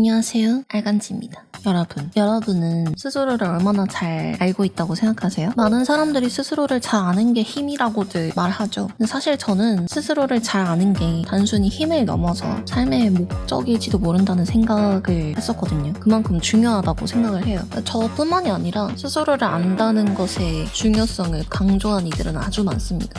안녕하세요, 알간지입니다. 여러분은 스스로를 얼마나 잘 알고 있다고 생각하세요? 많은 사람들이 스스로를 잘 아는 게 힘이라고들 말하죠. 근데 사실 저는 스스로를 잘 아는 게 단순히 힘을 넘어서 삶의 목적일지도 모른다는 생각을 했었거든요. 그만큼 중요하다고 생각을 해요. 저뿐만이 아니라 스스로를 안다는 것의 중요성을 강조한 이들은 아주 많습니다.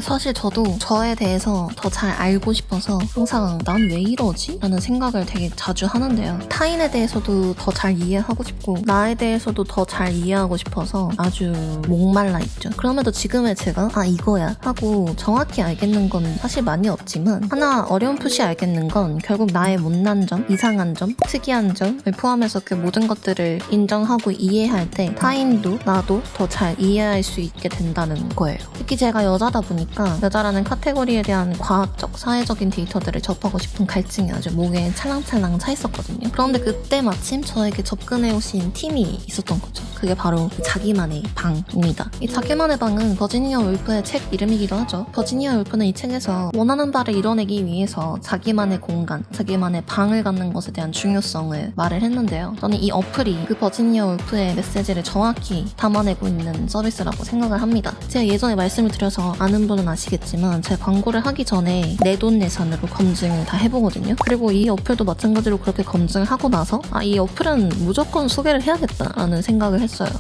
사실 저도 저에 대해서 더 잘 알고 싶어서 항상 난 왜 이러지? 라는 생각을 되게 자주 하는데요. 타인에 대해서도 더 잘 이해하고 싶고 나에 대해서도 더 잘 이해하고 싶어서 아주 목말라 있죠. 그럼에도 지금의 제가 이거야 하고 정확히 알겠는 건 사실 많이 없지만 하나 어렴풋이 알겠는 건 결국 나의 못난 점, 이상한 점, 특이한 점을 포함해서 그 모든 것들을 인정하고 이해할 때 타인도 나도 더 잘 이해할 수 있게 된다는 거예요. 특히 제가 여자다 보니까 여자라는 카테고리에 대한 과학적, 사회적인 데이터들을 접하고 싶은 갈증이 아주 목에 찰랑찰랑 차 있었거든요. 그런데 그때 마침 저에게 접근해 오신 팀이 있었던 거죠. 그게 바로 자기만의 방입니다. 이 자기만의 방은 버지니아 울프의 책 이름이기도 하죠. 버지니아 울프는 이 책에서 원하는 바를 이뤄내기 위해서 자기만의 공간, 자기만의 방을 갖는 것에 대한 중요성을 말을 했는데요. 저는 이 어플이 그 버지니아 울프의 메시지를 정확히 담아내고 있는 서비스라고 생각을 합니다. 제가 예전에 말씀을 드려서 아는 분은 아시겠지만 제 광고를 하기 전에 내돈내산으로 검증을 다 해보거든요. 그리고 이 어플도 마찬가지로 그렇게 검증을 하고 나서 이 어플은 무조건 소개를 해야겠다라는 생각을 했어요.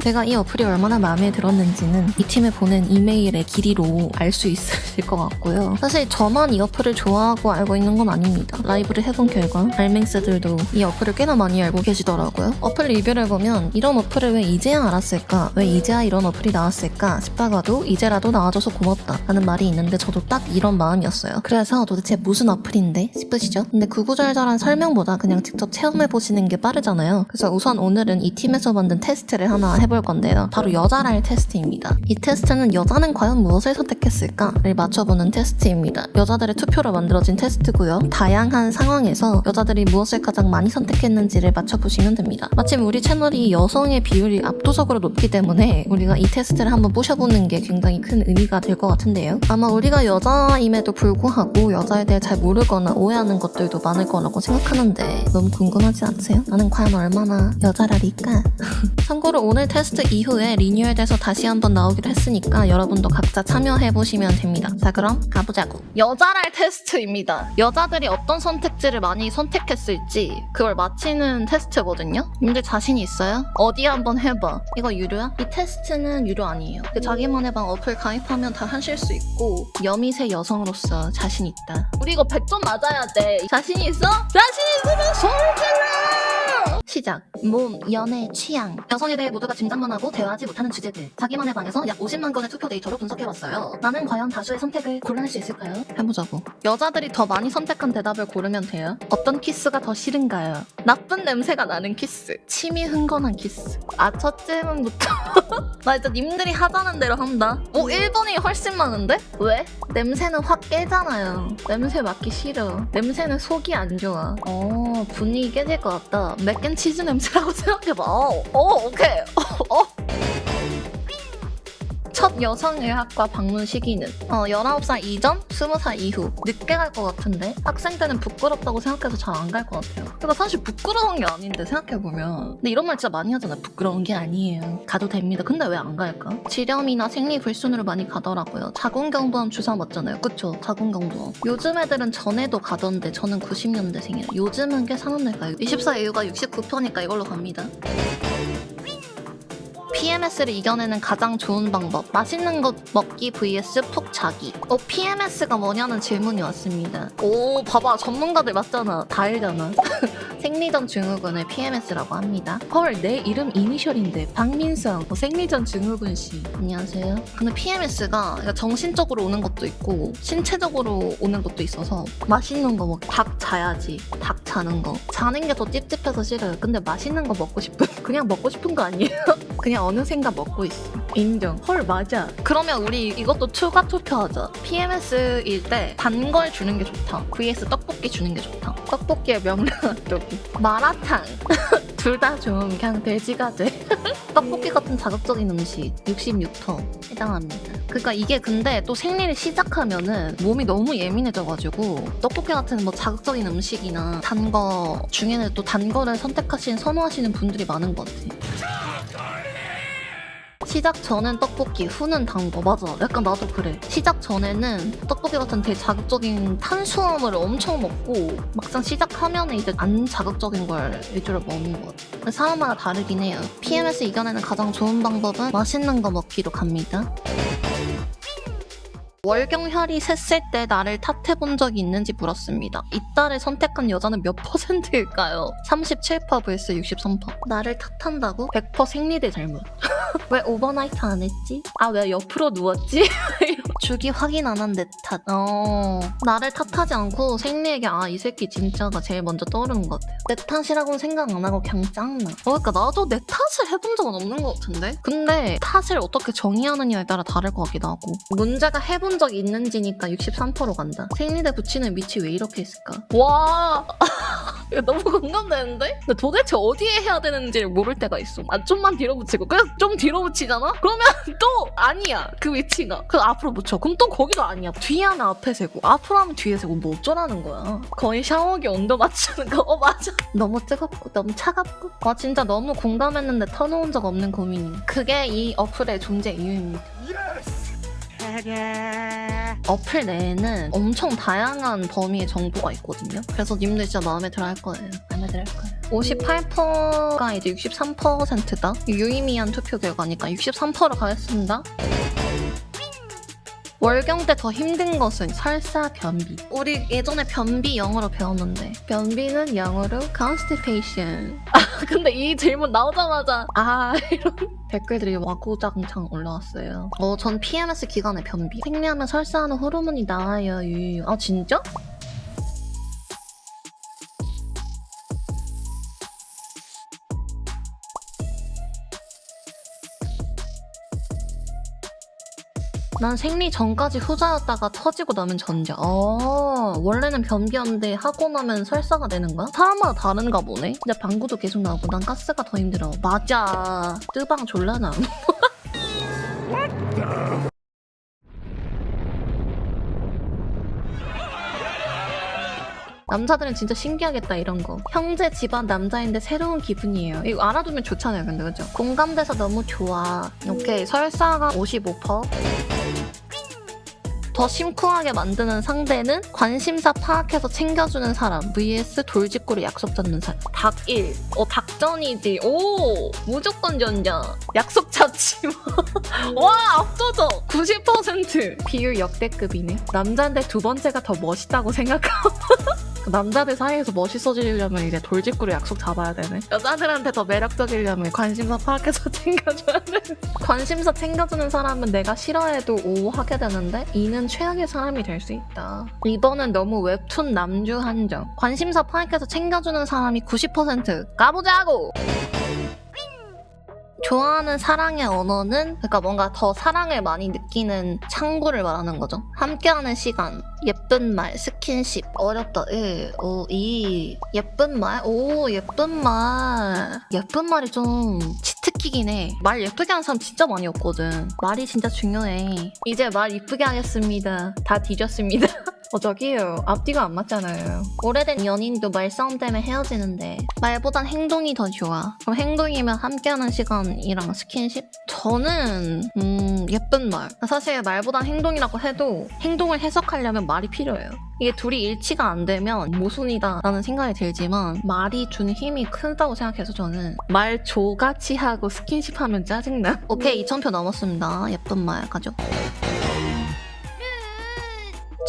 제가 이 어플이 얼마나 마음에 들었는지는 이 팀에 보낸 이메일의 길이로 알 수 있으실 것 같고요. 사실 저만 이 어플을 좋아하고 알고 있는 건 아닙니다. 라이브를 해본 결과 알맹스들도 이 어플을 꽤나 많이 알고 계시더라고요. 어플 리뷰를 보면 이런 어플을 왜 이제야 알았을까? 왜 이제야 이런 어플이 나왔을까? 싶다가도 이제라도 나와줘서 고맙다 라는 말이 있는데 저도 딱 이런 마음이었어요. 그래서 도대체 무슨 어플인데? 싶으시죠? 근데 구구절절한 설명보다 그냥 직접 체험해보시는 게 빠르잖아요. 그래서 우선 오늘은 이 팀에서 만든 테스트를 하나 해볼 건데요. 바로 여자랄 테스트입니다. 이 테스트는 여자는 과연 무엇을 선택했을까를 맞춰보는 테스트입니다. 여자들의 투표로 만들어진 테스트고요. 다양한 상황에서 여자들이 무엇을 가장 많이 선택했는지를 맞춰보시면 됩니다. 마침 우리 채널이 여성의 비율이 압도적으로 높기 때문에 우리가 이 테스트를 한번 부셔보는 게 굉장히 큰 의미가 될 것 같은데요. 아마 우리가 여자임에도 불구하고 여자에 대해 잘 모르거나 오해하는 것들도 많을 거라고 생각하는데 너무 궁금하지 않으세요? 나는 과연 얼마나 여자랄일까? 참고로 오늘 테스트 이후에 리뉴얼돼서 다시 한번 나오기로 했으니까 여러분도 각자 참여해보시면 됩니다. 자, 그럼 가보자고. 여자랄 테스트입니다. 여자들이 어떤 선택지를 많이 선택했을지 그걸 맞히는 테스트거든요. 님들 자신이 있어요? 어디 한번 해봐. 이거 유료야? 이 테스트는 유료 아니에요. 그 자기만의 방 어플 가입하면 다 하실 수 있고 여미새 여성으로서 자신 있다. 우리 이거 100점 맞아야 돼. 자신이 있어? 자신 있으면 소리 질러! 시작. 몸, 연애, 취향. 여성에 대해 모두가 짐작만 하고 대화하지 못하는 주제들. 자기만의 방에서 약 50만 건의 투표 데이터로 분석해봤어요. 나는 과연 다수의 선택을 골라낼 수 있을까요? 해보자고. 여자들이 더 많이 선택한 대답을 고르면 돼요. 어떤 키스가 더 싫은가요? 나쁜 냄새가 나는 키스. 침이 흥건한 키스. 첫 질문부터. 나 일단 님들이 하자는 대로 한다. 1번이 훨씬 많은데? 왜? 냄새는 확 깨잖아요. 냄새 맡기 싫어. 냄새는 속이 안 좋아. 분위기 깨질 것 같다. 맥앤치즈 냄새라고 생각해봐. 오케이. 첫 여성의학과 방문 시기는 19살 이전, 20살 이후. 늦게 갈 것 같은데 학생 때는 부끄럽다고 생각해서 잘 안 갈 것 같아요. 근데 사실 부끄러운 게 아닌데 생각해보면. 근데 이런 말 진짜 많이 하잖아요. 부끄러운 게 아니에요. 가도 됩니다. 근데 왜 안 갈까? 지렴이나 생리불순으로 많이 가더라고요. 자궁경부암 주사 맞잖아요. 그쵸? 자궁경부암. 요즘 애들은 전에도 가던데 저는 90년대생이에요. 요즘은 꽤 사람들 가요. 24 이후가 69%니까 이걸로 갑니다. PMS를 이겨내는 가장 좋은 방법. 맛있는 것 먹기 vs 푹 자기. PMS가 뭐냐는 질문이 왔습니다. 봐봐. 전문가들 맞잖아. 다 알잖아. 생리전 증후군을 PMS라고 합니다. 헐, 내 이름 이니셜인데 박민성, 생리전 증후군 씨. 안녕하세요. 근데 PMS가 정신적으로 오는 것도 있고 신체적으로 오는 것도 있어서 맛있는 거 닭 자야지. 닭 자는 거. 자는 게 더 찝찝해서 싫어요. 근데 맛있는 거 먹고 싶은 그냥 먹고 싶은 거 아니에요? 그냥 어느샌가 먹고 있어. 인정. 헐, 맞아. 그러면 우리 이것도 추가 투표하자. PMS일 때 단 걸 주는 게 좋다. vs 떡볶이 주는 게 좋다. 떡볶이의 명랑핫도그. 마라탕. 둘 다 좀 그냥 돼지가 돼. 떡볶이 같은 자극적인 음식 66% 해당합니다. 그러니까 이게 근데 또 생리를 시작하면은 몸이 너무 예민해져가지고 떡볶이 같은 뭐 자극적인 음식이나 단 거 중에는 또 단 거를 선호하시는 분들이 많은 것 같아. 시작 전엔 떡볶이, 후는 단 거. 맞아. 약간 나도 그래. 시작 전에는 떡볶이 같은 되게 자극적인 탄수화물을 엄청 먹고 막상 시작하면 이제 안 자극적인 걸 위주로 먹는 것 같아. 근데 사람마다 다르긴 해요. PMS 이겨내는 가장 좋은 방법은 맛있는 거 먹기로 갑니다. 월경혈이 셌을 때 나를 탓해본 적이 있는지 물었습니다. 이달을 선택한 여자는 몇 %일까요? 37% vs 63%. 나를 탓한다고? 100% 생리대 잘못. 왜 오버나이트 안 했지? 아, 왜 옆으로 누웠지? 주기 확인 안 한 내 탓. 나를 탓하지 않고 생리에게 이 새끼 진짜가 제일 먼저 떠오르는 것 같아요. 내 탓이라고는 생각 안 하고 그냥 짱나. 그러니까 나도 내 탓을 해본 적은 없는 것 같은데? 근데 탓을 어떻게 정의하느냐에 따라 다를 것 같기도 하고. 문제가 해본 적이 있는지니까 63%로 간다. 생리대 붙이는 밑이 왜 이렇게 있을까? 와, 이거 너무 공감되는데? 근데 도대체 어디에 해야 되는지를 모를 때가 있어. 좀만 뒤로 붙이고 그냥 좀 뒤로 붙이잖아? 그러면 또 아니야, 그 위치가. 그 앞으로 붙여. 그럼 또 거기도 아니야. 뒤에 하면 앞에 세고 앞으로 하면 뒤에 세고 뭐 어쩌라는 거야. 거의 샤워기 온도 맞추는 거. 맞아. 너무 뜨겁고 너무 차갑고. 진짜 너무 공감했는데 터놓은 적 없는 고민이. 그게 이 어플의 존재 이유입니다. 어플 내에는 엄청 다양한 범위의 정보가 있거든요. 그래서 님들 진짜 마음에 들어 할 거예요. 마음에 들어 할 거예요. 58%가 이제 63%다. 유의미한 투표 결과니까 63%로 가겠습니다. 월경 때 더 힘든 것은 설사, 변비. 우리 예전에 변비 영어로 배웠는데 변비는 영어로 constipation. 근데 이 질문 나오자마자 이런 댓글들이 와구장창 올라왔어요. 전 PMS 기간에 변비. 생리하면 설사하는 호르몬이 나와요. 유유. 진짜? 난 생리 전까지 후자였다가 터지고 나면 전자. 원래는 변비였는데 하고 나면 설사가 되는 거야? 사람마다 다른가 보네. 근데 방구도 계속 나오고 난 가스가 더 힘들어. 맞아. 뜨방 졸라 남. 남자들은 진짜 신기하겠다 이런 거. 형제 집안 남자인데 새로운 기분이에요. 이거 알아두면 좋잖아요. 근데 그죠? 공감돼서 너무 좋아. 오케이. 설사가 55%. 더 심쿵하게 만드는 상대는 관심사 파악해서 챙겨주는 사람 vs 돌직구를 약속 잡는 사람. 닭 1. 닭전이지. 오, 무조건 전자. 약속 잡지 와, 압도적. 90%. 비율 역대급이네. 남자인데 두 번째가 더 멋있다고 생각하고 남자들 사이에서 멋있어지려면 이제 돌직구를 약속 잡아야 되네. 여자들한테 더 매력적이려면 관심사 파악해서 챙겨줘야 돼. 관심사 챙겨주는 사람은 내가 싫어해도 오 하게 되는데 이는 최악의 사람이 될 수 있다. 이번은 너무 웹툰 남주 한정. 관심사 파악해서 챙겨주는 사람이 90%. 가보자고! 좋아하는 사랑의 언어는 그러니까 뭔가 더 사랑을 많이 느끼는 창구를 말하는 거죠. 함께하는 시간, 예쁜 말, 스킨십. 어렵다. 1, 5, 2. 예쁜 말? 오, 예쁜 말. 예쁜 말이 좀 치트키긴 해. 말 예쁘게 하는 사람 진짜 많이 없거든. 말이 진짜 중요해. 이제 말 이쁘게 하겠습니다. 다 뒤졌습니다. 저기요. 앞뒤가 안 맞잖아요. 오래된 연인도 말싸움 때문에 헤어지는데 말보단 행동이 더 좋아. 그럼 행동이면 함께하는 시간이랑 스킨십? 저는 예쁜 말. 사실 말보단 행동이라고 해도 행동을 해석하려면 말이 필요해요. 이게 둘이 일치가 안 되면 모순이다 라는 생각이 들지만 말이 주는 힘이 크다고 생각해서 저는 말 조같이 하고 스킨십 하면 짜증나. 오케이, 2000표 넘었습니다. 예쁜 말 가죠.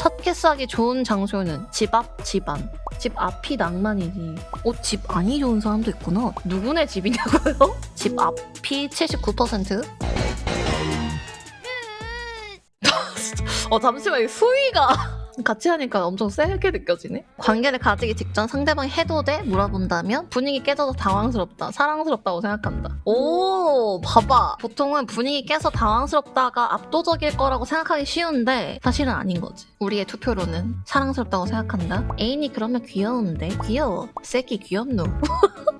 첫 키스하기 좋은 장소는 집 앞, 집 안. 집 앞이 낭만이지. 집 안이 좋은 사람도 있구나. 누구네 집이냐고요? 집 앞이 79%? 잠시만, 이 수위가 같이 하니까 엄청 세게 느껴지네. 관계를 가지기 직전 상대방이 해도 돼? 물어본다면 분위기 깨져서 당황스럽다, 사랑스럽다고 생각한다. 오, 봐봐. 보통은 분위기 깨서 당황스럽다가 압도적일 거라고 생각하기 쉬운데 사실은 아닌 거지. 우리의 투표로는 사랑스럽다고 생각한다. 애인이 그러면 귀여운데? 귀여워. 새끼 귀엽노?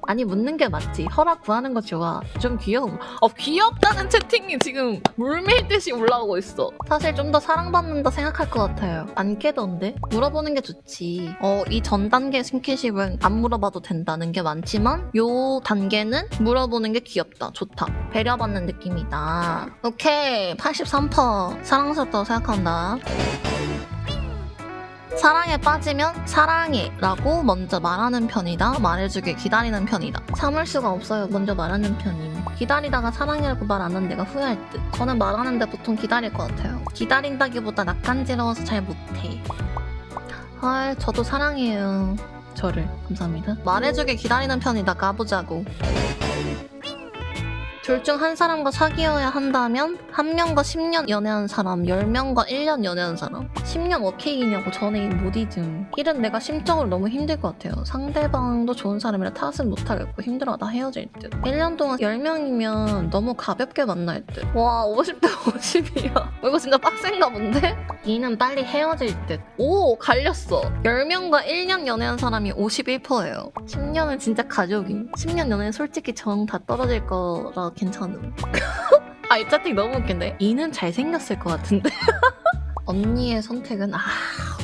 아니, 묻는 게 맞지. 허락 구하는 거 좋아. 좀 귀여움. 귀엽다는 채팅이 지금 물밀듯이 올라오고 있어. 사실 좀 더 사랑받는다 생각할 것 같아요. 안 깨던데? 물어보는 게 좋지. 이 전 단계 스킨십은 안 물어봐도 된다는 게 많지만 요 단계는 물어보는 게 귀엽다, 좋다, 배려받는 느낌이다. 오케이, 83%. 사랑스럽다고 생각한다. 사랑에 빠지면 사랑해 라고 먼저 말하는 편이다, 말해주길 기다리는 편이다. 참을 수가 없어요. 먼저 말하는 편임. 기다리다가 사랑해라고 말 안 하는 내가 후회할 듯. 저는 말하는데 보통 기다릴 것 같아요. 기다린다기보다 낯간지러워서 잘 못해. 저도 사랑해요. 저를. 감사합니다. 말해주길 기다리는 편이다. 가보자고. 둘 중 한 사람과 사귀어야 한다면 한 명과 10년 연애한 사람, 10명과 1년 연애한 사람. 10년 오케이냐고. 저는 못 잊음. 일은 내가 심적으로 너무 힘들 것 같아요. 상대방도 좋은 사람이라 탓은 못하겠고 힘들어하다 헤어질 듯. 1년 동안 10명이면 너무 가볍게 만날 듯. 와, 50대 50이야. 이거 진짜 빡센가 본데? 2는 빨리 헤어질 듯. 오, 갈렸어. 10명과 1년 연애한 사람이 51%예요. 10년은 진짜 가족임. 10년 연애 솔직히 정 다 떨어질 거라 괜찮음. 이 채팅 너무 웃긴데? 2는 잘생겼을 것 같은데? 언니의 선택은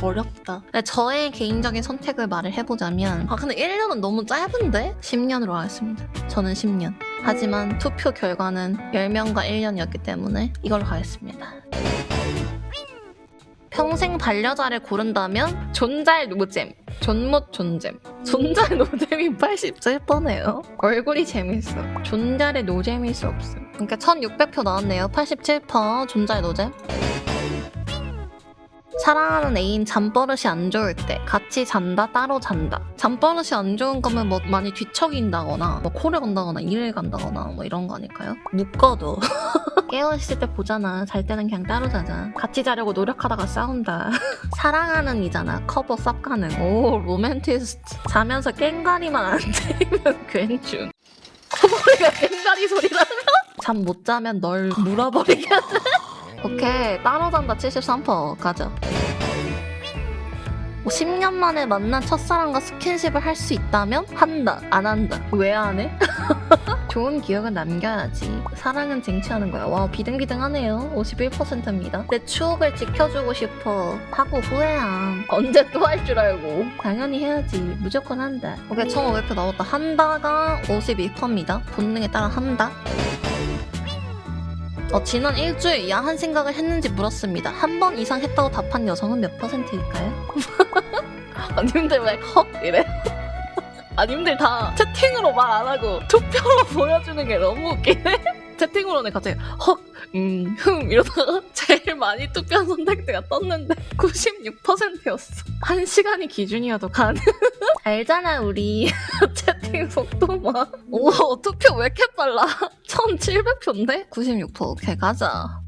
어렵다. 저의 개인적인 선택을 말을 해보자면 근데 1년은 너무 짧은데? 10년으로 하겠습니다. 저는 10년. 하지만 투표 결과는 10명과 1년이었기 때문에 이걸로 가겠습니다. 평생 반려자를 고른다면 존잘 노잼, 존못 존잼. 존잘 노잼이 87%네요. 얼굴이 재밌어. 존잘의 노잼일 수 없어. 그러니까 1600표 나왔네요. 87% 존잘 노잼. 사랑하는 애인 잠버릇이 안 좋을 때 같이 잔다, 따로 잔다. 잠버릇이 안 좋은 거면 뭐 많이 뒤척인다거나 뭐 코를 건다거나 이를 간다거나 뭐 이런 거 아닐까요? 묶어도 깨어있을 때 보잖아. 잘 때는 그냥 따로 자자. 같이 자려고 노력하다가 싸운다. 사랑하는 이잖아. 커버 쌉 가능. 오, 로맨티스트. 자면서 깽가리만 안 들리면 괜춘. 커버리가 깽가리 소리라면? 잠 못 자면 널 물어버리겠네. 오케이, 따로 잔다. 73% 가자. 10년 만에 만난 첫사랑과 스킨십을 할 수 있다면 한다, 안 한다. 왜 안 해? 좋은 기억은 남겨야지. 사랑은 쟁취하는 거야. 와, 비등비등하네요. 51%입니다. 내 추억을 지켜주고 싶어 하고 후회함. 언제 또 할 줄 알고. 당연히 해야지. 무조건 한다. 오케이, 1500표 나왔다. 한다가 52%입니다. 본능에 따라 한다. 지난 일주일 야한 생각을 했는지 물었습니다. 한 번 이상 했다고 답한 여성은 몇 %일까요? 아님들 왜 헉? 이래? 아님들 다 채팅으로 말 안 하고 투표로 보여주는 게 너무 웃기네? 채팅으로는 갑자기 헉, 이러다가 제일 많이 투표한 선택지가 떴는데 96%였어. 1시간이 기준이어도 가능. 알잖아 우리. 채팅 속도만. 오, 투표 왜 이렇게 빨라? 1700표인데? 96%. 오케이, 가자.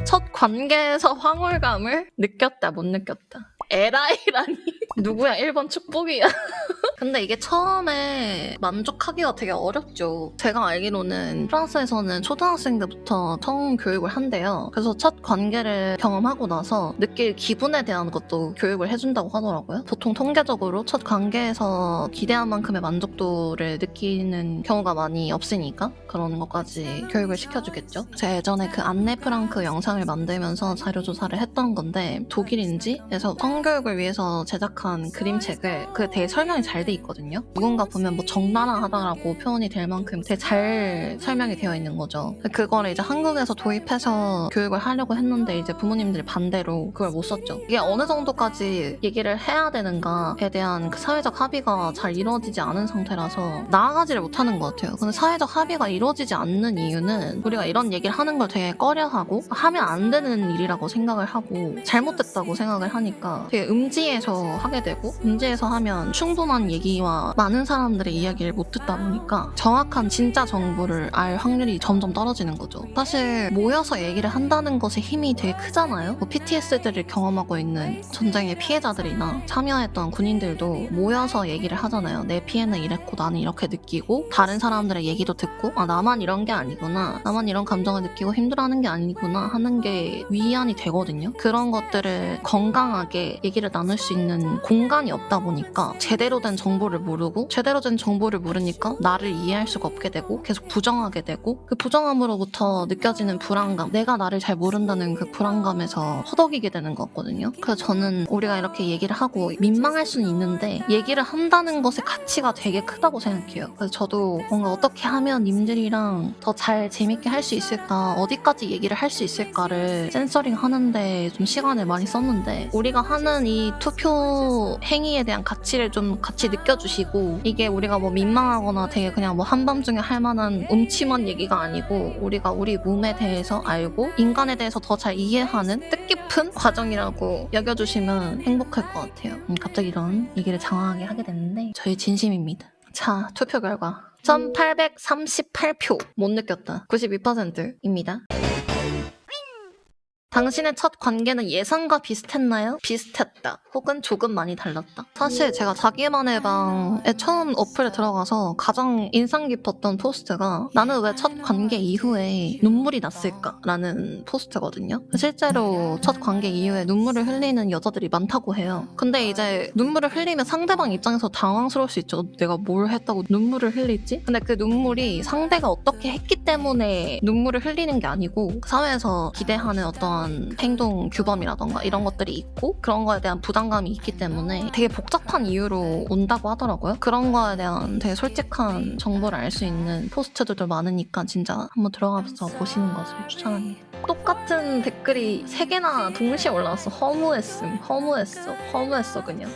첫 관계에서 황홀감을 느꼈다, 못 느꼈다. 에라이라니. 누구야? 1번 축복이야. 근데 이게 처음에 만족하기가 되게 어렵죠. 제가 알기로는 프랑스에서는 초등학생 때부터 성 교육을 한대요. 그래서 첫 관계를 경험하고 나서 느낄 기분에 대한 것도 교육을 해준다고 하더라고요. 보통 통계적으로 첫 관계에서 기대한 만큼의 만족도를 느끼는 경우가 많이 없으니까 그런 것까지 교육을 시켜주겠죠. 제가 예전에 그 안네 프랑크 영상을 만들면서 자료조사를 했던 건데 독일인지에서 성교육을 위해서 제작한 그림책을 그게 되게 설명이 잘 돼 있거든요. 누군가 보면 뭐 적나라하다라고 표현이 될 만큼 되게 잘 설명이 되어 있는 거죠. 그거를 이제 한국에서 도입해서 교육을 하려고 했는데 이제 부모님들이 반대로 그걸 못 썼죠. 이게 어느 정도까지 얘기를 해야 되는가에 대한 그 사회적 합의가 잘 이루어지지 않은 상태라서 나아가지를 못하는 것 같아요. 근데 사회적 합의가 이루어지지 않는 이유는 우리가 이런 얘기를 하는 걸 되게 꺼려하고 하면 안 되는 일이라고 생각을 하고 잘못됐다고 생각을 하니까 되게 음지에서 하게 되고 음지에서 하면 충분한 얘기와 많은 사람들의 이야기를 못 듣다 보니까 정확한 진짜 정보를 알 확률이 점점 떨어지는 거죠. 사실 모여서 얘기를 한다는 것의 힘이 되게 크잖아요. 뭐 PTSD를 경험하고 있는 전쟁의 피해자들이나 참여했던 군인들도 모여서 얘기를 하잖아요. 내 피해는 이랬고 나는 이렇게 느끼고 다른 사람들의 얘기도 듣고 아 나만 이런 게 아니구나, 나만 이런 감정을 느끼고 힘들어하는 게 아니구나 하는 게 위안이 되거든요. 그런 것들을 건강하게 얘기를 나눌 수 있는 공간이 없다 보니까 제대로 된 정보를 모르고 제대로 된 정보를 모르니까 나를 이해할 수가 없게 되고 계속 부정하게 되고 그 부정함으로부터 느껴지는 불안감, 내가 나를 잘 모른다는 그 불안감에서 허덕이게 되는 거거든요. 그래서 저는 우리가 이렇게 얘기를 하고 민망할 수는 있는데 얘기를 한다는 것의 가치가 되게 크다고 생각해요. 그래서 저도 뭔가 어떻게 하면 님들이랑 더 잘 재밌게 할 수 있을까, 어디까지 얘기를 할 수 있을까를 센서링 하는데 좀 시간을 많이 썼는데 우리가 하는 이 투표 행위에 대한 가치를 좀 같이 느껴주시고 이게 우리가 뭐 민망하거나 되게 그냥 뭐 한밤중에 할 만한 음침한 얘기가 아니고 우리가 우리 몸에 대해서 알고 인간에 대해서 더 잘 이해하는 뜻깊은 과정이라고 여겨주시면 행복할 것 같아요. 갑자기 이런 얘기를 장황하게 하게 됐는데 저희 진심입니다. 자, 투표 결과 1838표 못 느꼈다. 92%입니다. 당신의 첫 관계는 예상과 비슷했나요? 비슷했다. 혹은 조금 많이 달랐다. 사실 제가 자기만의 방에 처음 어플에 들어가서 가장 인상 깊었던 포스트가 나는 왜 첫 관계 이후에 눈물이 났을까? 라는 포스트거든요. 실제로 첫 관계 이후에 눈물을 흘리는 여자들이 많다고 해요. 근데 이제 눈물을 흘리면 상대방 입장에서 당황스러울 수 있죠. 내가 뭘 했다고 눈물을 흘리지? 근데 그 눈물이 상대가 어떻게 했기 때문에 눈물을 흘리는 게 아니고 사회에서 기대하는 어떤 행동 규범이라던가 이런 것들이 있고 그런 거에 대한 부담감이 있기 때문에 되게 복잡한 이유로 온다고 하더라고요. 그런 거에 대한 되게 솔직한 정보를 알 수 있는 포스트들도 많으니까 진짜 한번 들어가서 보시는 것을 추천합니다. 똑같은 댓글이 3개나 동시에 올라왔어. 허무했어 그냥.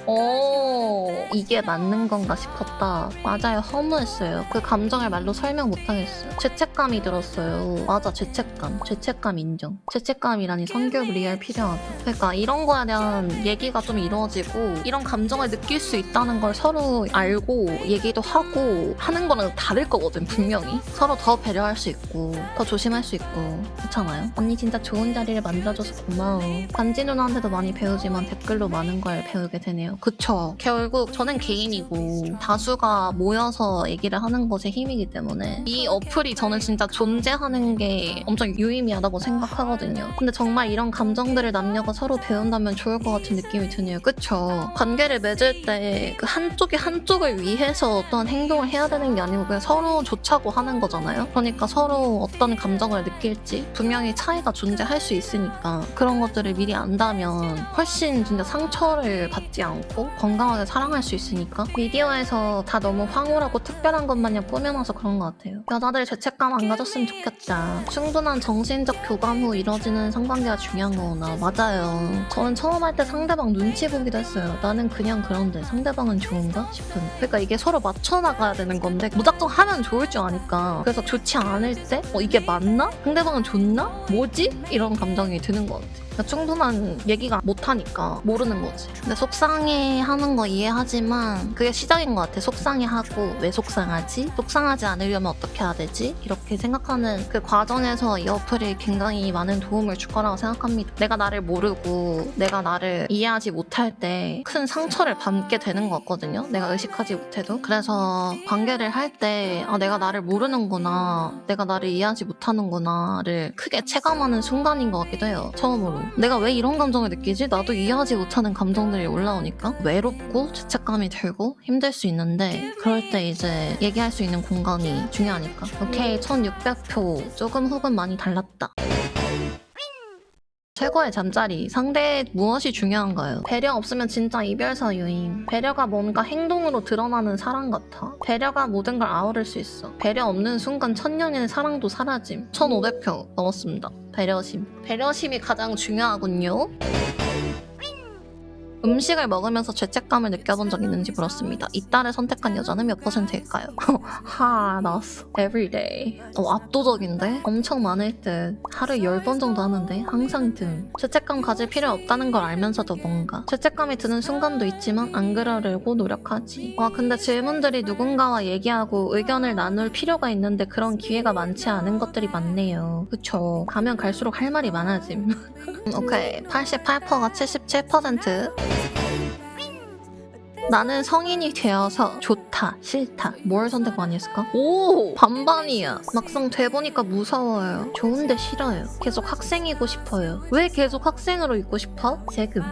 이게 맞는 건가 싶었다. 맞아요, 허무했어요. 그 감정을 말로 설명 못하겠어요. 죄책감이 들었어요. 맞아, 죄책감 인정. 죄책감이라니 성교육 리얼 필요하다. 그러니까 이런 거에 대한 얘기가 좀 이루어지고 이런 감정을 느낄 수 있다는 걸 서로 알고 얘기도 하고 하는 거랑 다를 거거든. 분명히 서로 더 배려할 수 있고 더 조심할 수 있고 그렇잖아요. 언니 진짜 좋은 자리를 만들어줘서 고마워. 관지 누나한테도 많이 배우지만 댓글로 많은 걸 배우게 되네요. 그쵸. 결국 저는 개인이고 다수가 모여서 얘기를 하는 것에 힘이기 때문에 이 어플이 저는 진짜 존재하는 게 엄청 유의미하다고 생각하거든요. 근데 정말 이런 감정들을 남녀가 서로 배운다면 좋을 것 같은 느낌이 드네요. 그쵸. 관계를 맺을 때 그 한쪽이 한쪽을 위해서 어떤 행동을 해야 되는 게 아니고 그냥 서로 좋자고 하는 거잖아요. 그러니까 서로 어떤 감정을 느낄지 분명히 차이가 존재할 수 있으니까 그런 것들을 미리 안다면 훨씬 진짜 상처를 받지 않고 건강하게 사랑할 수 있으니까 미디어에서 다 너무 황홀하고 특별한 것 마냥 꾸며놔서 그런 것 같아요. 여자들 죄책감 안 가졌으면 좋겠다. 충분한 정신적 교감 후 이뤄지는 성관계가 중요한 거구나. 맞아요. 저는 처음 할 때 상대방 눈치 보기도 했어요. 나는 그냥 그런데 상대방은 좋은가 싶은. 그러니까 이게 서로 맞춰 나가야 되는 건데 무작정 하면 좋을 줄 아니까 그래서 좋지 않을 때 이게 맞나? 상대방은 좋나? 뭐지? 이런 감정이 드는 것 같아. 그러니까 충분한 얘기가 못하니까 모르는 거지. 근데 속상해하는 거 이해하지만 그게 시작인 것 같아. 속상해하고 왜 속상하지? 속상하지 않으려면 어떻게 해야 되지? 이렇게 생각하는 그 과정에서 이 어플이 굉장히 많은 도움을 줄 거라고 생각합니다. 내가 나를 모르고 내가 나를 이해하지 못할 때 큰 상처를 받게 되는 것 같거든요. 내가 의식하지 못해도. 그래서 관계를 할 때 내가 나를 모르는구나, 내가 나를 이해하지 못하는구나를 크게 체감하는 순간인 것 같기도 해요. 처음으로. 내가 왜 이런 감정을 느끼지? 나도 이해하지 못하는 감정들이 올라오니까 외롭고 죄책감이 들고 힘들 수 있는데 그럴 때 이제 얘기할 수 있는 공간이 중요하니까. 오케이, 1600표 조금 혹은 많이 달랐다. 최고의 잠자리. 상대의 무엇이 중요한가요? 배려 없으면 진짜 이별 사유임. 배려가 뭔가 행동으로 드러나는 사랑 같아. 배려가 모든 걸 아우를 수 있어. 배려 없는 순간 천년의 사랑도 사라짐. 1500표 넘었습니다. 배려심. 배려심이 가장 중요하군요. 음식을 먹으면서 죄책감을 느껴본 적 있는지 물었습니다. 이딸을 선택한 여자는 몇 %일까요? 하, 나왔어. Everyday. 압도적인데? 엄청 많을 듯. 하루에 10번 정도 하는데 항상 등. 죄책감 가질 필요 없다는 걸 알면서도 뭔가. 죄책감이 드는 순간도 있지만 안 그러려고 노력하지. 와, 근데 질문들이 누군가와 얘기하고 의견을 나눌 필요가 있는데 그런 기회가 많지 않은 것들이 많네요. 그쵸. 가면 갈수록 할 말이 많아짐. 오케이. 88%가 77%. 나는 성인이 되어서 좋다, 싫다. 뭘 선택 많이 했을까? 오! 반반이야. 막상 돼보니까 무서워요. 좋은데 싫어요. 계속 학생이고 싶어요. 왜 계속 학생으로 있고 싶어? 세금.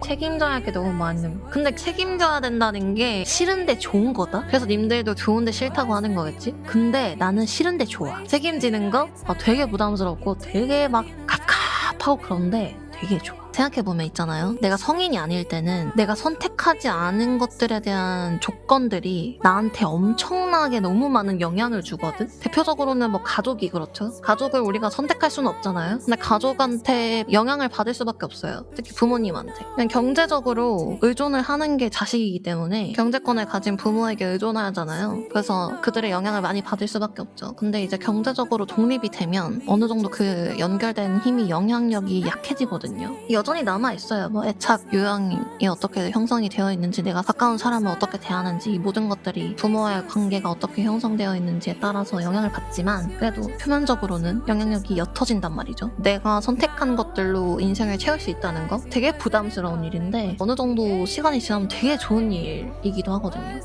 책임져야 할 게 너무 많음. 근데 책임져야 된다는 게 싫은데 좋은 거다? 그래서 님들도 좋은데 싫다고 하는 거겠지? 근데 나는 싫은데 좋아. 책임지는 거? 되게 부담스럽고 되게 막 갑갑하고 그런데 되게 좋아. 생각해보면 있잖아요. 내가 성인이 아닐 때는 내가 선택하지 않은 것들에 대한 조건들이 나한테 엄청나게 너무 많은 영향을 주거든? 대표적으로는 뭐 가족이 그렇죠. 가족을 우리가 선택할 수는 없잖아요. 근데 가족한테 영향을 받을 수밖에 없어요. 특히 부모님한테. 그냥 경제적으로 의존을 하는 게 자식이기 때문에 경제권을 가진 부모에게 의존하잖아요. 그래서 그들의 영향을 많이 받을 수밖에 없죠. 근데 이제 경제적으로 독립이 되면 어느 정도 그 연결된 힘이 영향력이 약해지거든요. 여전히 남아있어요. 뭐 애착, 요양이 어떻게 형성이 되어 있는지, 내가 가까운 사람을 어떻게 대하는지, 이 모든 것들이 부모와의 관계가 어떻게 형성되어 있는지에 따라서 영향을 받지만 그래도 표면적으로는 영향력이 옅어진단 말이죠. 내가 선택한 것들로 인생을 채울 수 있다는 거 되게 부담스러운 일인데 어느 정도 시간이 지나면 되게 좋은 일이기도 하거든요.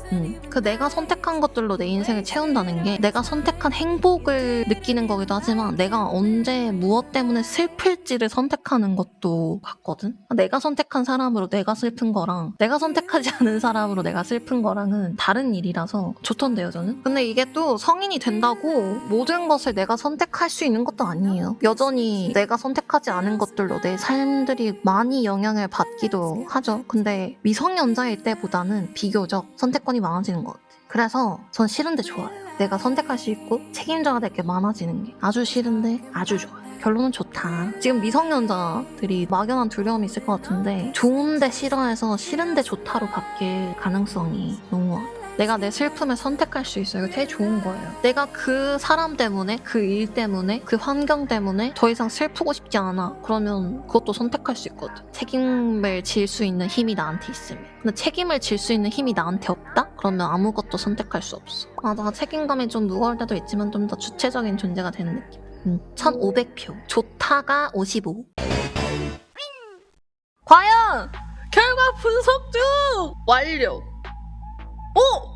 그 내가 선택한 것들로 내 인생을 채운다는 게 내가 선택한 행복을 느끼는 거기도 하지만 내가 언제 무엇 때문에 슬플지를 선택하는 것도 같거든? 내가 선택한 사람으로 내가 슬픈 거랑 내가 선택하지 않은 사람으로 내가 슬픈 거랑은 다른 일이라서 좋던데요, 저는? 근데 이게 또 성인이 된다고 모든 것을 내가 선택할 수 있는 것도 아니에요. 여전히 내가 선택하지 않은 것들로 내 삶들이 많이 영향을 받기도 하죠. 근데 미성년자일 때보다는 비교적 선택권이 많아지는 것 같아요. 그래서 전 싫은데 좋아요. 내가 선택할 수 있고 책임져야 될 게 많아지는 게 아주 싫은데 아주 좋아요. 결론은 좋다. 지금 미성년자들이 막연한 두려움이 있을 것 같은데 좋은데 싫어해서 싫은데 좋다로 바뀔 가능성이 농후하다. 내가 내 슬픔을 선택할 수 있어요. 이거 되게 좋은 거예요. 내가 그 사람 때문에, 그 일 때문에, 그 환경 때문에 더 이상 슬프고 싶지 않아. 그러면 그것도 선택할 수 있거든. 책임을 질 수 있는 힘이 나한테 있으면. 근데 책임을 질 수 있는 힘이 나한테 없다? 그러면 아무것도 선택할 수 없어. 나 책임감이 좀 무거울 때도 있지만 좀 더 주체적인 존재가 되는 느낌. 1500표. 좋다가 55. 과연 결과 분석 중 완료. 오!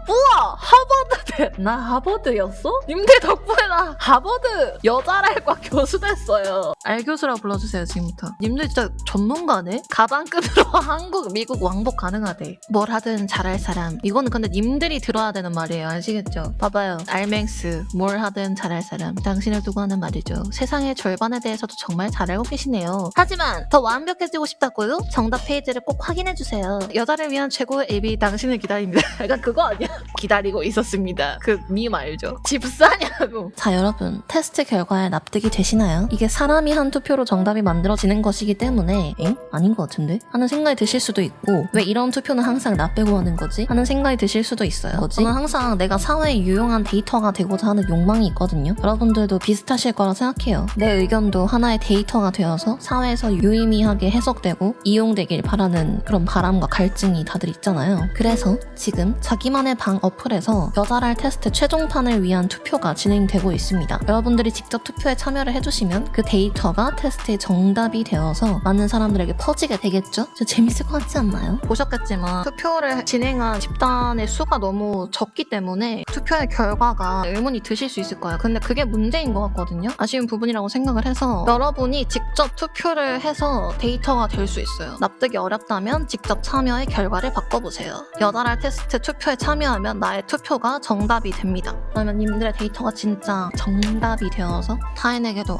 우와! 하버드 나 하버드였어? 님들 덕분에 나 하버드 여자랄과 교수 됐어요. 알교수라고 불러주세요, 지금부터. 님들 진짜 전문가네? 가방끈으로 한국, 미국 왕복 가능하대. 뭘 하든 잘할 사람. 이거는 근데 님들이 들어야 되는 말이에요. 아시겠죠? 봐봐요. 알맹스. 뭘 하든 잘할 사람. 당신을 두고 하는 말이죠. 세상의 절반에 대해서도 정말 잘 알고 계시네요. 하지만 더 완벽해지고 싶다고요? 정답 페이지를 꼭 확인해주세요. 여자를 위한 최고의 앱이 당신을 기다립니다. 약간 그거 아니야? 기다리고 있었습니다. 그 밈 알죠? 집사냐고. 자, 여러분, 테스트 결과에 납득이 되시나요? 이게 사람이 한 투표로 정답이 만들어지는 것이기 때문에 아닌 것 같은데? 하는 생각이 드실 수도 있고, 왜 이런 투표는 항상 나 빼고 하는 거지? 하는 생각이 드실 수도 있어요. 저는 항상 내가 사회에 유용한 데이터가 되고자 하는 욕망이 있거든요. 여러분들도 비슷하실 거라 생각해요. 내 의견도 하나의 데이터가 되어서 사회에서 유의미하게 해석되고 이용되길 바라는 그런 바람과 갈증이 다들 있잖아요. 그래서 지금 자기만의 방 어플에서 여자랄 테스트 최종판을 위한 투표가 진행되고 있습니다. 여러분들이 직접 투표에 참여를 해주시면 그 데이터가 테스트의 정답이 되어서 많은 사람들에게 퍼지게 되겠죠? 진짜 재밌을 것 같지 않나요? 보셨겠지만 투표를 진행한 집단의 수가 너무 적기 때문에 투표의 결과가 의문이 드실 수 있을 거예요. 근데 그게 문제인 것 같거든요. 아쉬운 부분이라고 생각을 해서 여러분이 직접 투표를 해서 데이터가 될 수 있어요. 납득이 어렵다면 직접 참여의 결과를 바꿔보세요. 여자랄 테스트 투표에 참여 투표하면 나의 투표가 정답이 됩니다. 그러면 님들의 데이터가 진짜 정답이 되어서 타인에게도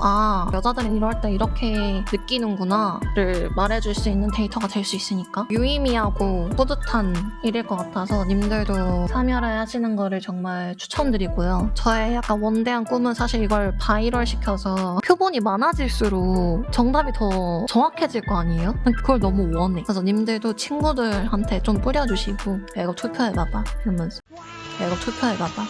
여자들은 이럴 때 이렇게 느끼는구나를 말해줄 수 있는 데이터가 될 수 있으니까 유의미하고 뿌듯한 일일 것 같아서 님들도 참여를 하시는 거를 정말 추천드리고요. 저의 약간 원대한 꿈은 사실 이걸 바이럴 시켜서 표본이 많아질수록 정답이 더 정확해질 거 아니에요? 그걸 너무 원해. 그래서 님들도 친구들한테 좀 뿌려주시고 야 이거 투표해봐봐 이러면서 야 이거 투표해봐봐.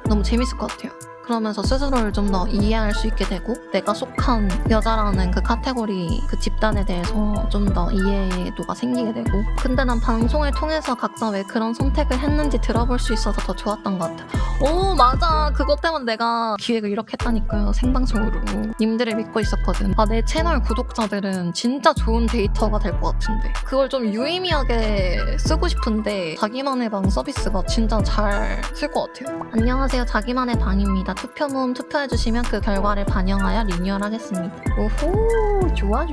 너무 재밌을 것 같아요. 그러면서 스스로를 좀 더 이해할 수 있게 되고 내가 속한 여자라는 그 카테고리 그 집단에 대해서 좀 더 이해도가 생기게 되고 근데 난 방송을 통해서 각자 왜 그런 선택을 했는지 들어볼 수 있어서 더 좋았던 것 같아. 오 맞아 그것 때문에 내가 기획을 이렇게 했다니까요. 생방송으로 님들을 믿고 있었거든. 내 채널 구독자들은 진짜 좋은 데이터가 될 것 같은데 그걸 좀 유의미하게 쓰고 싶은데 자기만의 방 서비스가 진짜 잘 쓸 것 같아요. 안녕하세요 자기만의 방입니다. 투표 모음 투표해주시면 그 결과를 반영하여 리뉴얼하겠습니다. 오호 좋아.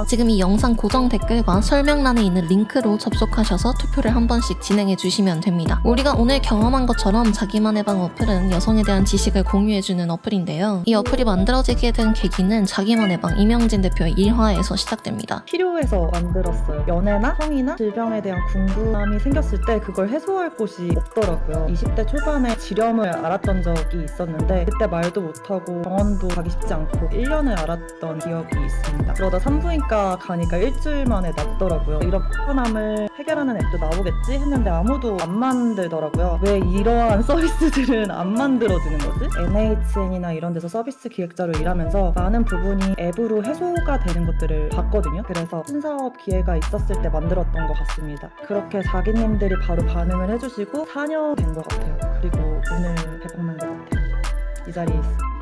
지금 이 영상 고정 댓글과 설명란에 있는 링크로 접속하셔서 투표를 한 번씩 진행해주시면 됩니다. 우리가 오늘 경험한 것처럼 자기만의 방 어플은 여성에 대한 지식을 공유해주는 어플인데요. 이 어플이 만들어지게 된 계기는 자기만의 방 이명진 대표의 일화에서 시작됩니다. 필요해서 만들었어요. 연애나 성이나 질병에 대한 궁금함이 생겼을 때 그걸 해소할 곳이 없더라고요. 20대 초반에 질염을 앓았던 적이 있었는데 그때 말도 못하고 병원도 가기 쉽지 않고 1년을 앓았던 기억이 있습니다. 그러다 산부인과 가니까 일주일 만에 낫더라고요. 이런 불편함을 해결하는 앱도 나오겠지 했는데 아무도 안 만들더라고요. 왜 이러한 서비스들은 안 만들어지는 거지? NHN이나 이런 데서 서비스 기획자로 일하면서 많은 부분이 앱으로 해소가 되는 것들을 봤거든요. 그래서 신사업 기회가 있었을 때 만들었던 것 같습니다. 그렇게 자기님들이 바로 반응을 해주시고 4년 된 것 같아요. 그리고 오늘 배봉난 것 같아요. 이 자리에 있습니다.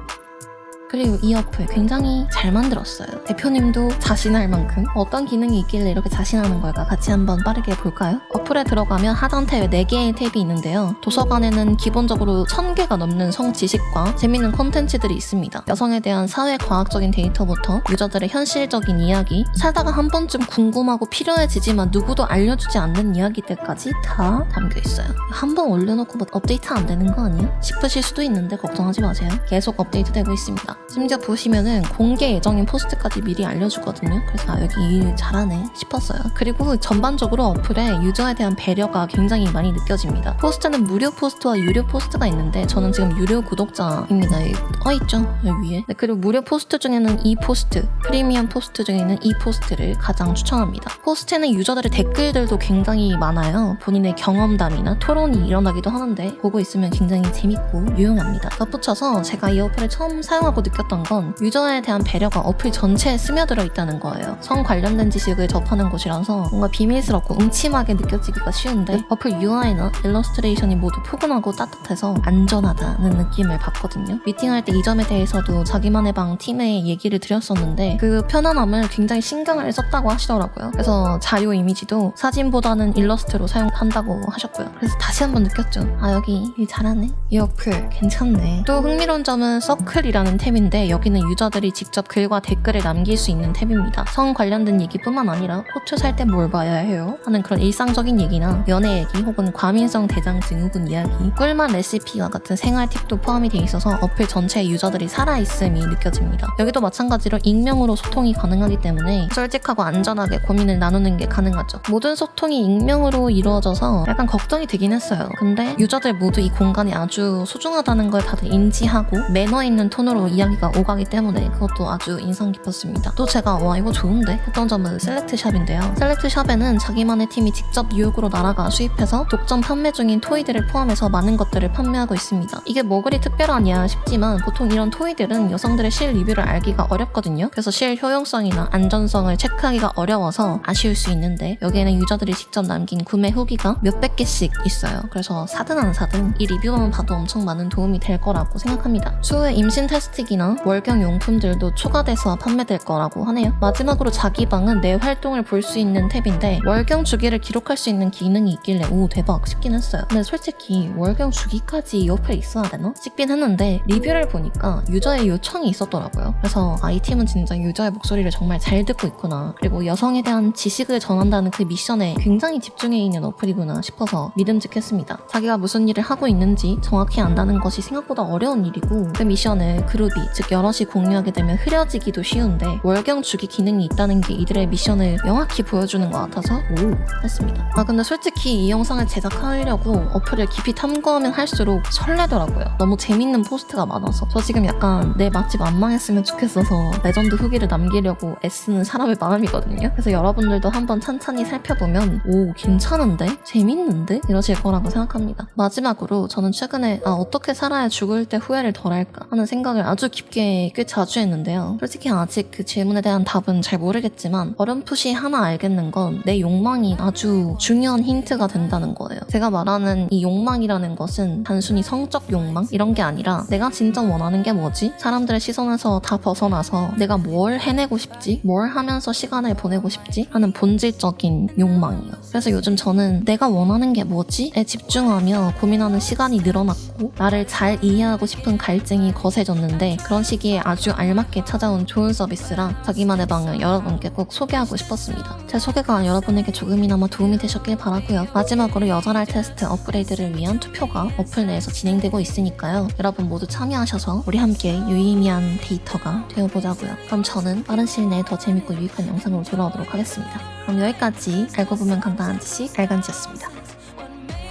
그리고 이 어플 굉장히 잘 만들었어요. 대표님도 자신할 만큼 어떤 기능이 있길래 이렇게 자신하는 걸까 같이 한번 빠르게 볼까요? 어플에 들어가면 하단 탭에 4개의 탭이 있는데요. 도서관에는 기본적으로 1000개가 넘는 성 지식과 재밌는 콘텐츠들이 있습니다. 여성에 대한 사회과학적인 데이터부터 유저들의 현실적인 이야기, 살다가 한 번쯤 궁금하고 필요해지지만 누구도 알려주지 않는 이야기들까지 다 담겨 있어요. 한 번 올려놓고 뭐 업데이트 안 되는 거 아니야? 싶으실 수도 있는데 걱정하지 마세요. 계속 업데이트 되고 있습니다. 심지어 보시면은 공개 예정인 포스트까지 미리 알려주거든요. 그래서 여기 일 잘하네 싶었어요. 그리고 전반적으로 어플에 유저에 대한 배려가 굉장히 많이 느껴집니다. 포스트는 무료 포스트와 유료 포스트가 있는데 저는 지금 유료 구독자입니다. 여기 떠있죠? 여기 위에. 네, 그리고 무료 포스트 중에는 이 포스트, 프리미엄 포스트 중에는 이 포스트를 가장 추천합니다. 포스트에는 유저들의 댓글들도 굉장히 많아요. 본인의 경험담이나 토론이 일어나기도 하는데 보고 있으면 굉장히 재밌고 유용합니다. 덧붙여서 제가 이 어플을 처음 사용하고 느꼈던 건 유저에 대한 배려가 어플 전체에 스며들어 있다는 거예요. 성 관련된 지식을 접하는 곳이라서 뭔가 비밀스럽고 음침하게 느껴지기가 쉬운데 어플 UI나 일러스트레이션이 모두 포근하고 따뜻해서 안전하다는 느낌을 받거든요. 미팅할 때 이 점에 대해서도 자기만의 방 팀에 얘기를 드렸었는데 그 편안함을 굉장히 신경을 썼다고 하시더라고요. 그래서 자료 이미지도 사진보다는 일러스트로 사용한다고 하셨고요. 그래서 다시 한번 느꼈죠. 여기 일 잘하네. 이 어플 괜찮네. 또 흥미로운 점은 서클이라는 탭인데 여기는 유저들이 직접 글과 댓글을 남길 수 있는 탭입니다. 성 관련된 얘기뿐만 아니라 코트 살 때 뭘 봐야 해요? 하는 그런 일상적인 얘기나 연애 얘기 혹은 과민성 대장 증후군 이야기, 꿀맛 레시피와 같은 생활 팁도 포함이 돼 있어서 어플 전체의 유저들이 살아있음이 느껴집니다. 여기도 마찬가지로 익명으로 소통이 가능하기 때문에 솔직하고 안전하게 고민을 나누는 게 가능하죠. 모든 소통이 익명으로 이루어져서 약간 걱정이 되긴 했어요. 근데 유저들 모두 이 공간이 아주 소중하다는 걸 다들 인지하고 매너 있는 톤으로 이야기가 오가기 때문에 그것도 아주 인상 깊었습니다. 또 제가 와 이거 좋은데 했던 점은 셀렉트샵인데요. 셀렉트샵에는 자기만의 팀이 직접 뉴욕으로 날아가 수입해서 독점 판매 중인 토이들을 포함해서 많은 것들을 판매하고 있습니다. 이게 뭐 그리 특별하냐 싶지만 보통 이런 토이들은 여성들의 실 리뷰를 알기가 어렵거든요. 그래서 실 효용성이나 안전성을 체크하기가 어려워서 아쉬울 수 있는데 여기에는 유저들이 직접 남긴 구매 후기가 몇백 개씩 있어요. 그래서 사든 안 사든 이 리뷰만 봐도 엄청 많은 도움이 될 거라고 생각합니다. 추후에 임신 테스트 음식이나 월경 용품들도 추가돼서 판매될 거라고 하네요. 마지막으로 자기 방은 내 활동을 볼 수 있는 탭인데 월경 주기를 기록할 수 있는 기능이 있길래 오 대박 싶긴 했어요. 근데 솔직히 월경 주기까지 이 어플에 있어야 되나? 싶긴 했는데 리뷰를 보니까 유저의 요청이 있었더라고요. 그래서 이 팀은 진짜 유저의 목소리를 정말 잘 듣고 있구나. 그리고 여성에 대한 지식을 전한다는 그 미션에 굉장히 집중해 있는 어플이구나 싶어서 믿음직했습니다. 자기가 무슨 일을 하고 있는지 정확히 안다는 것이 생각보다 어려운 일이고 그 미션을 그룹이 즉 여럿이 공유하게 되면 흐려지기도 쉬운데 월경 주기 기능이 있다는 게 이들의 미션을 명확히 보여주는 것 같아서 오 했습니다. 근데 솔직히 이 영상을 제작하려고 어플을 깊이 탐구하면 할수록 설레더라고요. 너무 재밌는 포스트가 많아서 저 지금 약간 내 맛집 안 망했으면 좋겠어서 레전드 후기를 남기려고 애쓰는 사람의 마음이거든요. 그래서 여러분들도 한번 찬찬히 살펴보면 오 괜찮은데? 재밌는데? 이러실 거라고 생각합니다. 마지막으로 저는 최근에 어떻게 살아야 죽을 때 후회를 덜할까 하는 생각을 아주 깊게 꽤 자주 했는데요. 솔직히 아직 그 질문에 대한 답은 잘 모르겠지만 어렴풋이 하나 알겠는 건 내 욕망이 아주 중요한 힌트가 된다는 거예요. 제가 말하는 이 욕망이라는 것은 단순히 성적 욕망? 이런 게 아니라 내가 진짜 원하는 게 뭐지? 사람들의 시선에서 다 벗어나서 내가 뭘 해내고 싶지? 뭘 하면서 시간을 보내고 싶지? 하는 본질적인 욕망이에요. 그래서 요즘 저는 내가 원하는 게 뭐지? 에 집중하며 고민하는 시간이 늘어났고 나를 잘 이해하고 싶은 갈증이 거세졌는데 그런 시기에 아주 알맞게 찾아온 좋은 서비스라 자기만의 방을 여러분께 꼭 소개하고 싶었습니다. 제 소개가 여러분에게 조금이나마 도움이 되셨길 바라고요. 마지막으로 여자랄 테스트 업그레이드를 위한 투표가 어플 내에서 진행되고 있으니까요. 여러분 모두 참여하셔서 우리 함께 유의미한 데이터가 되어보자고요. 그럼 저는 빠른 시일 내에 더 재밌고 유익한 영상으로 돌아오도록 하겠습니다. 그럼 여기까지 알고 보면 간단한 지식 알간지였습니다.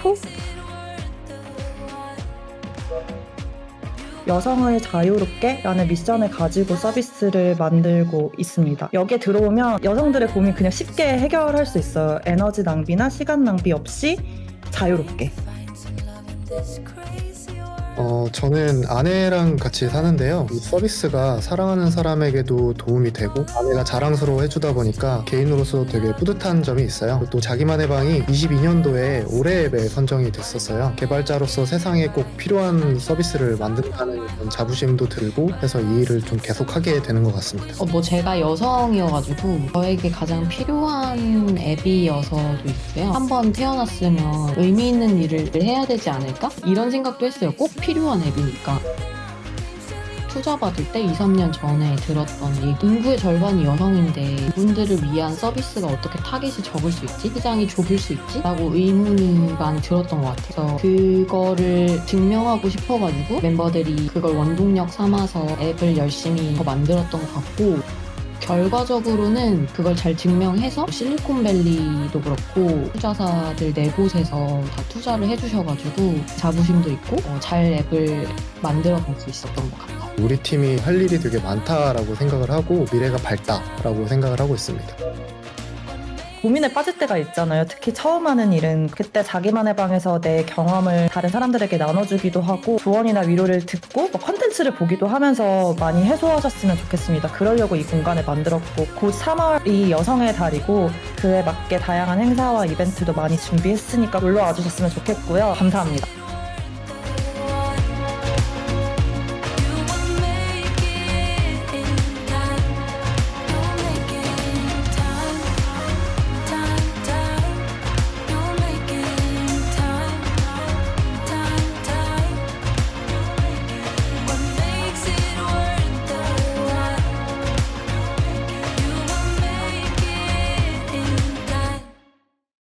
후! 여성을 자유롭게 라는 미션을 가지고 서비스를 만들고 있습니다. 여기에 들어오면 여성들의 고민 그냥 쉽게 해결할 수 있어요. 에너지 낭비나 시간 낭비 없이 자유롭게. 저는 아내랑 같이 사는데요. 이 서비스가 사랑하는 사람에게도 도움이 되고 아내가 자랑스러워 해주다 보니까 개인으로서 되게 뿌듯한 점이 있어요. 그리고 또 자기만의 방이 22년도에 올해의 앱에 선정이 됐었어요. 개발자로서 세상에 꼭 필요한 서비스를 만든다는 그런 자부심도 들고 해서 이 일을 좀 계속하게 되는 것 같습니다. 제가 여성이어가지고 저에게 가장 필요한 앱이어서도 있고요. 한번 태어났으면 의미 있는 일을 해야 되지 않을까? 이런 생각도 했어요. 꼭 필요한 앱이니까. 투자 받을 때 2, 3년 전에 들었던 얘기. 인구의 절반이 여성인데 이분들을 위한 서비스가 어떻게 타깃이 적을 수 있지? 시장이 좁을 수 있지? 라고 의문이 많이 들었던 것 같아서 그거를 증명하고 싶어가지고 멤버들이 그걸 원동력 삼아서 앱을 열심히 더 만들었던 것 같고 결과적으로는 그걸 잘 증명해서 실리콘밸리도 그렇고 투자사들 네 곳에서 다 투자를 해주셔가지고 자부심도 있고 잘 앱을 만들어갈 수 있었던 것 같아요. 우리 팀이 할 일이 되게 많다라고 생각을 하고 미래가 밝다라고 생각을 하고 있습니다. 고민에 빠질 때가 있잖아요. 특히 처음 하는 일은 그때 자기만의 방에서 내 경험을 다른 사람들에게 나눠주기도 하고 조언이나 위로를 듣고 컨텐츠를 보기도 하면서 많이 해소하셨으면 좋겠습니다. 그러려고 이 공간을 만들었고 곧 3월이 여성의 달이고 그에 맞게 다양한 행사와 이벤트도 많이 준비했으니까 놀러 와주셨으면 좋겠고요. 감사합니다.